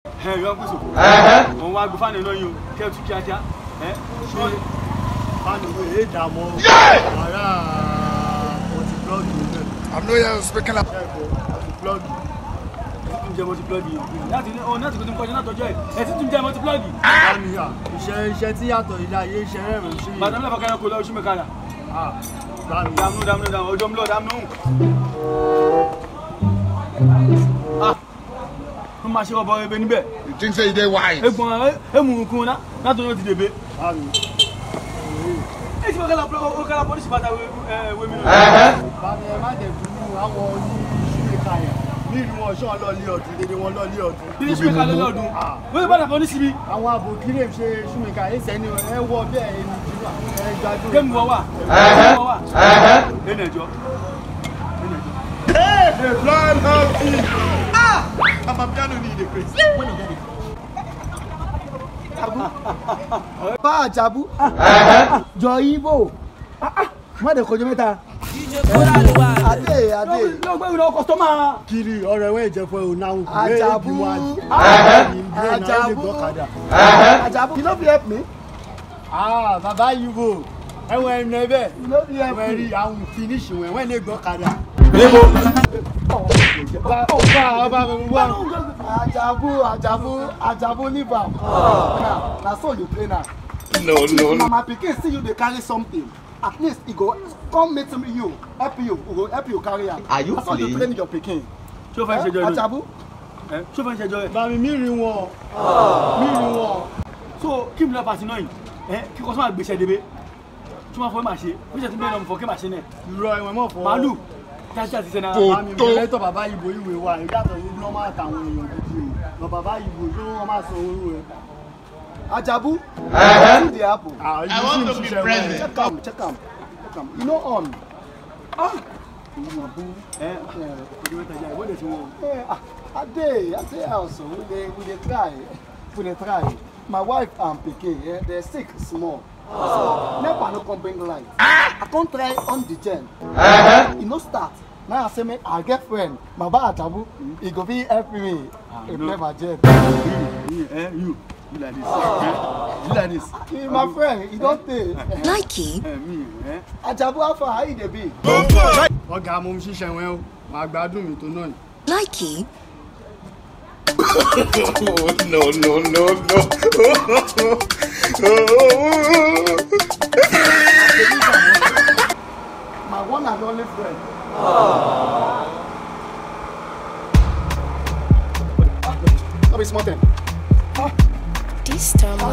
Hey, you go. On wa go fan no you. Ke tu kiakia. So fan we damo. Ara o ti plug you. I'm not here speaking up. Plug you. Nje mo ti plug you. Láti ní o na ti ko tin ko na tojo e. E ti tún jẹ mo ti plug you. Ani ya. Iṣẹ́ tí yàtọ̀ ila ye iṣẹ́ re mo se. Madam la fa kan ko lo shi me kala. Damnu ojo mlo damnu. Ma ṣe ọbọ ebe níbẹ̀. You think say you dey wise? Egbon emurukun na to no ti debe. E ti kala police bata we mi. Ba mi e ma de funu awon ni kaya. Ni ru won so lo le odun dede won lo le odun. Bi se ka lo odun. We bada police bi. Àwọn aboki le se shumeka e se ni e wo be e ni jiwa. E gbadun. Ke mi wo wa. E nejo. Hey, the blind house. I'm a piano need a place. When you get it. Pa Ajabu. Jo Igbo. Mo de kojo mẹ́ta. Ade. No gbe no customer. Kiri ọ̀rẹ́ we je fo o na un. Ajabu. Ajabu. You no fit help me? Baba Igbo. Ewe nebe. You no fit help me. Very am finish when they go kada. Ajabu leave am. Na so you play now. No. Mama pikin see you dey carry something. At least he go come meet you, help you carry am. Are you That's how you train your pikin. So far ṣe joy. Ajabu. So far ṣe joy. Ba mi rí wọn. So keep la party noyin. Kí ko so ma gbèsè debe. Tí ma fo ma ṣe. Bí ṣe tin be no mo fo ke ma ṣe ne. Iro e mo fo. Malu. Taja ti se na ba mi to baba Igbo iwe wa yàtọ̀ ni normal tàwọn èèyàn gidi o baba Igbo so wọ́n ma so oru e Ajabu see the apple I want to be president. Check am you know on Ade also we dey try my wife and pikin they sick small so never no come bring light. I can't try on the gen. You no start. Now I say me I get friend. My baba Ajabu, he go be help me. He play my gen. You like this. You like this. He my friend. He don't take. Likey. Me. Ajabu how far you dey be? Oga mo ṣiṣẹ́ wọn o. Ma gbádùn mi tó náà. Likey. No. My one and only friend. Let me smart him. This time I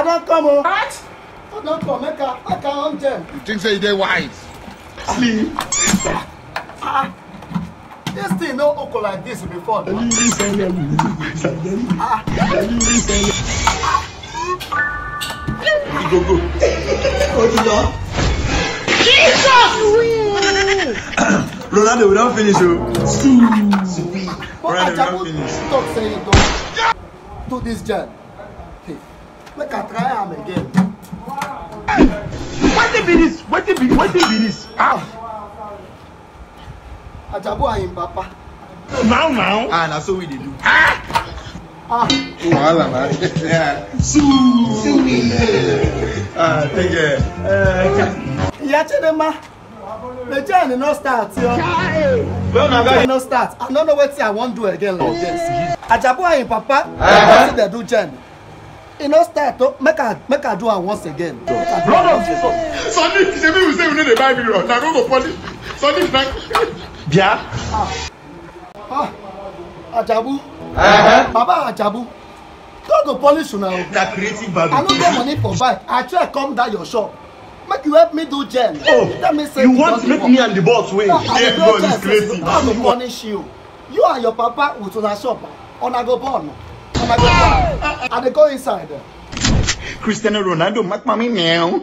don't come. What? I don't come. Make a on gem. You think say you dey wise? Sleep. This thing no occur like this before. No? Go. Jesus! Ronaldo, we don't finish. Ronaldo, we don't finish. Stop saying don't do this job. Hey, make I try him again. What be this? Ajabu and him papa. Now. That's what we dey do. Wahala man. Take care. Yachidema, the journey no start. No start. I don't know what I won't do again like this. Ajabu and him papa, what they do journey? It no start. Make I do it once again. Blood of Jesus. Sunday, we say we need a Bible. Now go police. Sunday back. Yeah. Ajabu. Baba Ajabu. Don't go polish you now. That creative Bible. I don't get money for bike. I try to come down your shop. Make you help me do gen. Let me say you want to make me and the boss win. Yeah, God is creative. I'm going to punish you. You and your papa will to the shop. On I go born. And they go inside. Cristiano Ronaldo, make mommy meow.